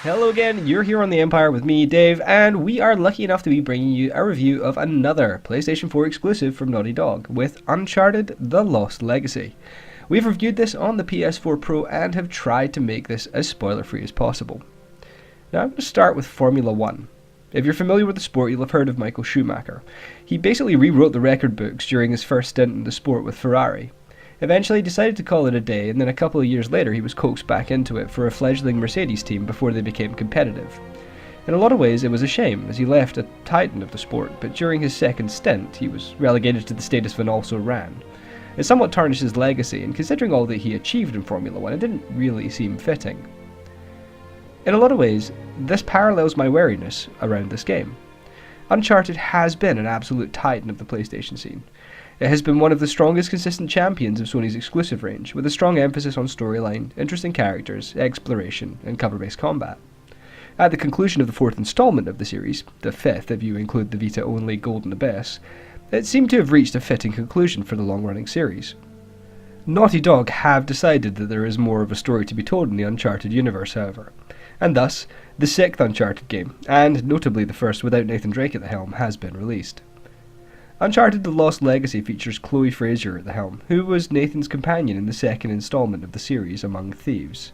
Hello again, you're here on the Empire with me, Dave, and we are lucky enough to be bringing you a review of another PlayStation 4 exclusive from Naughty Dog with Uncharted The Lost Legacy. We've reviewed this on the PS4 Pro and have tried to make this as spoiler-free as possible. Now I'm going to start with Formula 1. If you're familiar with the sport, you'll have heard of Michael Schumacher. He basically rewrote the record books during his first stint in the sport with Ferrari. Eventually he decided to call it a day, and then a couple of years later he was coaxed back into it for a fledgling Mercedes team before they became competitive. In a lot of ways it was a shame, as he left a titan of the sport, but during his second stint he was relegated to the status of an also-ran. It somewhat tarnished his legacy, and considering all that he achieved in Formula 1, it didn't really seem fitting. In a lot of ways, this parallels my wariness around this game. Uncharted has been an absolute titan of the PlayStation scene. It has been one of the strongest consistent champions of Sony's exclusive range, with a strong emphasis on storyline, interesting characters, exploration, and cover-based combat. At the conclusion of the fourth installment of the series, the fifth if you include the Vita-only Golden Abyss, it seemed to have reached a fitting conclusion for the long-running series. Naughty Dog have decided that there is more of a story to be told in the Uncharted universe, however, and thus, the sixth Uncharted game, and notably the first without Nathan Drake at the helm, has been released. Uncharted The Lost Legacy features Chloe Frazer at the helm, who was Nathan's companion in the second installment of the series, Among Thieves.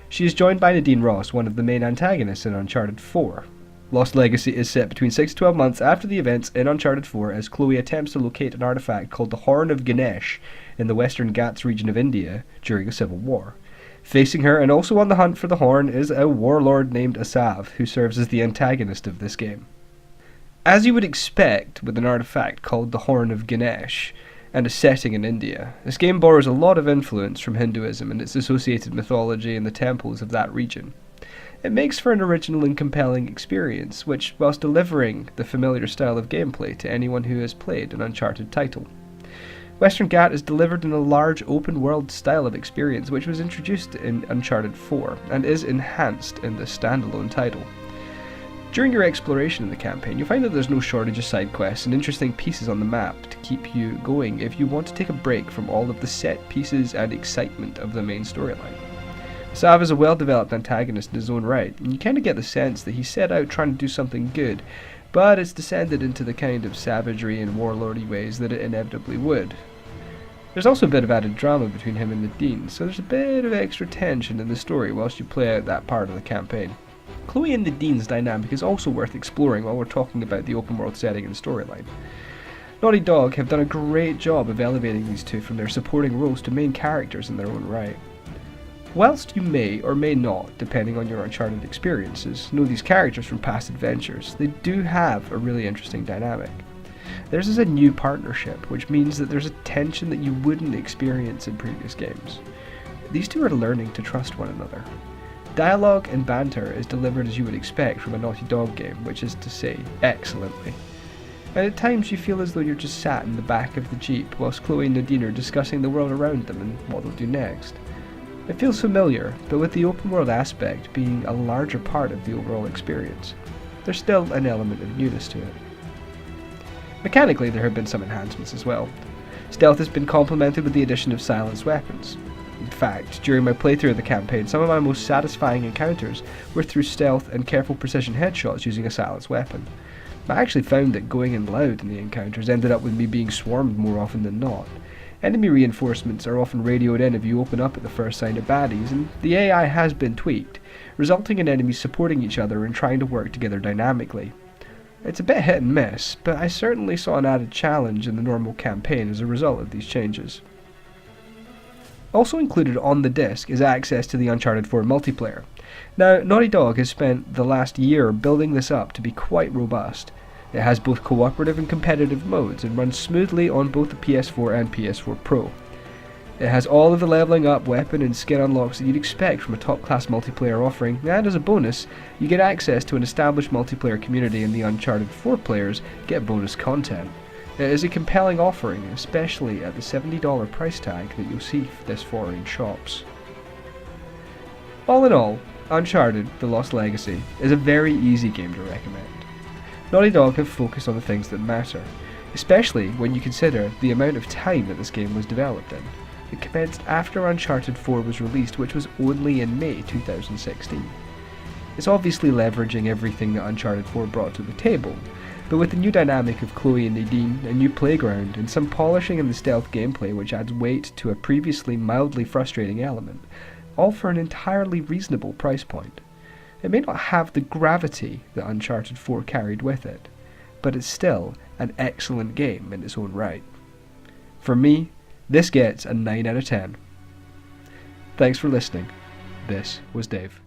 She is joined by Nadine Ross, one of the main antagonists in Uncharted 4. Lost Legacy is set between 6 to 12 months after the events in Uncharted 4 as Chloe attempts to locate an artifact called the Horn of Ganesh in the Western Ghats region of India during a civil war. Facing her and also on the hunt for the Horn is a warlord named Asav, who serves as the antagonist of this game. As you would expect with an artifact called the Horn of Ganesh, and a setting in India, this game borrows a lot of influence from Hinduism and its associated mythology and the temples of that region. It makes for an original and compelling experience, which, whilst delivering the familiar style of gameplay to anyone who has played an Uncharted title. Western Ghat is delivered in a large open-world style of experience which was introduced in Uncharted 4 and is enhanced in the standalone title. During your exploration in the campaign, you'll find that there's no shortage of side quests and interesting pieces on the map to keep you going if you want to take a break from all of the set pieces and excitement of the main storyline. Sav is a well-developed antagonist in his own right, and you kind of get the sense that he set out trying to do something good, but it's descended into the kind of savagery and warlordy ways that it inevitably would. There's also a bit of added drama between him and Nadine, so there's a bit of extra tension in the story whilst you play out that part of the campaign. Chloe and Nadine's dynamic is also worth exploring while we're talking about the open world setting and storyline. Naughty Dog have done a great job of elevating these two from their supporting roles to main characters in their own right. Whilst you may or may not, depending on your Uncharted experiences, know these characters from past adventures, they do have a really interesting dynamic. Theirs is a new partnership, which means that there's a tension that you wouldn't experience in previous games. These two are learning to trust one another. Dialogue and banter is delivered as you would expect from a Naughty Dog game, which is to say, excellently. And at times you feel as though you're just sat in the back of the Jeep whilst Chloe and Nadine are discussing the world around them and what they'll do next. It feels familiar, but with the open world aspect being a larger part of the overall experience, there's still an element of newness to it. Mechanically, there have been some enhancements as well. Stealth has been complemented with the addition of silenced weapons. In fact, during my playthrough of the campaign, some of my most satisfying encounters were through stealth and careful precision headshots using a silenced weapon. I actually found that going in loud in the encounters ended up with me being swarmed more often than not. Enemy reinforcements are often radioed in if you open up at the first sign of baddies, and the AI has been tweaked, resulting in enemies supporting each other and trying to work together dynamically. It's a bit hit and miss, but I certainly saw an added challenge in the normal campaign as a result of these changes. Also included on the disc is access to the Uncharted 4 multiplayer. Now, Naughty Dog has spent the last year building this up to be quite robust. It has both cooperative and competitive modes and runs smoothly on both the PS4 and PS4 Pro. It has all of the leveling up, weapon and skin unlocks that you'd expect from a top-class multiplayer offering, and as a bonus, you get access to an established multiplayer community, and the Uncharted 4 players get bonus content. It is a compelling offering, especially at the $70 price tag that you'll see this for in shops. All in all, Uncharted The Lost Legacy is a very easy game to recommend. Naughty Dog have focused on the things that matter, especially when you consider the amount of time that this game was developed in. It commenced after Uncharted 4 was released, which was only in May 2016. It's obviously leveraging everything that Uncharted 4 brought to the table, but with the new dynamic of Chloe and Nadine, a new playground, and some polishing in the stealth gameplay which adds weight to a previously mildly frustrating element, all for an entirely reasonable price point. It may not have the gravity that Uncharted 4 carried with it, but it's still an excellent game in its own right. For me, this gets a 9 out of 10. Thanks for listening. This was Dave.